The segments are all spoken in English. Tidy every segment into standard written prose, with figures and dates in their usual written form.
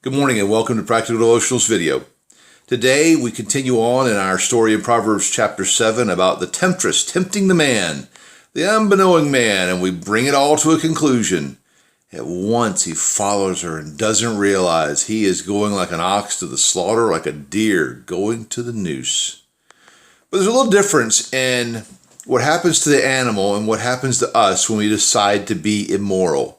Good morning and welcome to Practical Devotionals video. Today we continue on in our story in Proverbs chapter 7 about the temptress tempting the man, the unbeknowing man, and we bring it all to a conclusion. At once he follows her and doesn't realize he is going like an ox to the slaughter, like a deer going to the noose. But there's a little difference in what happens to the animal and what happens to us when we decide to be immoral.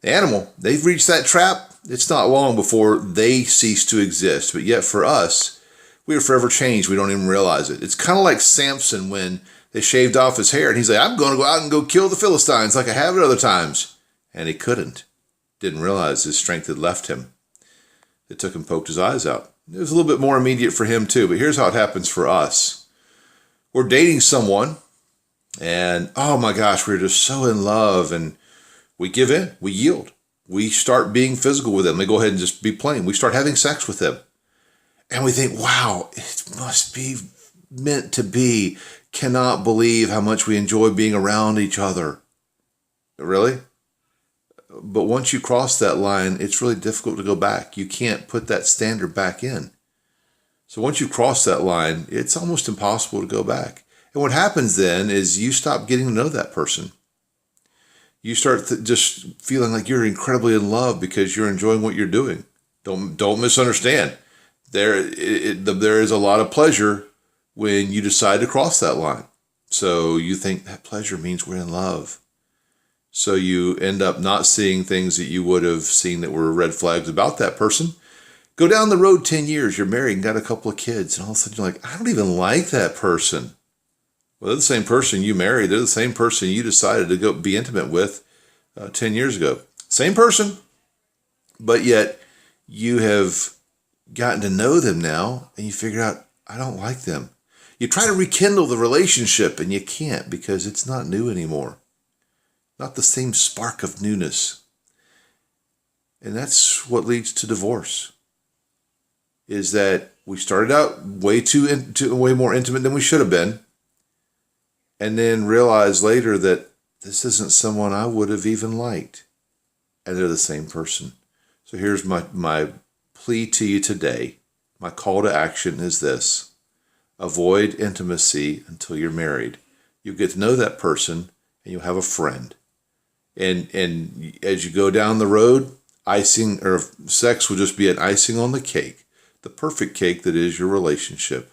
The animal, they've reached that trap. It's not long before they cease to exist. But yet for us, we are forever changed. We don't even realize it. It's kind of like Samson when they shaved off his hair and he's like, I'm going to go out and go kill the Philistines like I have at other times. And he couldn't. Didn't realize his strength had left him. It took him, poked his eyes out. It was a little bit more immediate for him too. But here's how it happens for us. We're dating someone and oh my gosh, we're just so in love and we give in, we yield. We start being physical with them. They go ahead and just be plain. We start having sex with them. And we think, wow, it must be meant to be. Cannot believe how much we enjoy being around each other. Really? But once you cross that line, it's really difficult to go back. You can't put that standard back in. So once you cross that line, it's almost impossible to go back. And what happens then is you stop getting to know that person. You start just feeling like you're incredibly in love because you're enjoying what you're doing. Don't misunderstand. There is a lot of pleasure when you decide to cross that line. So you think that pleasure means we're in love. So you end up not seeing things that you would have seen that were red flags about that person. Go down the road 10 years, you're married and got a couple of kids, and all of a sudden you're like, I don't even like that person. Well, they're the same person you married. They're the same person you decided to go be intimate with 10 years ago. Same person, but yet you have gotten to know them now and you figure out, I don't like them. You try to rekindle the relationship and you can't because it's not new anymore. Not the same spark of newness. And that's what leads to divorce. Is that we started out way more intimate than we should have been. And then realize later that this isn't someone I would have even liked. And they're the same person. So here's my plea to you today. My call to action is this. Avoid intimacy until you're married. You'll get to know that person and you'll have a friend. And as you go down the road, icing or sex will just be an icing on the cake. The perfect cake that is your relationship.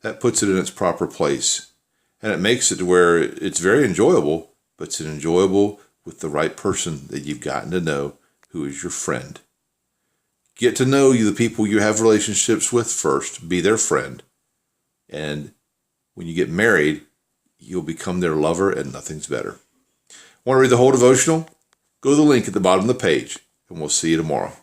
That puts it in its proper place. And it makes it to where it's very enjoyable, but it's enjoyable with the right person that you've gotten to know who is your friend. Get to know the people you have relationships with first. Be their friend. And when you get married, you'll become their lover and nothing's better. Want to read the whole devotional? Go to the link at the bottom of the page and we'll see you tomorrow.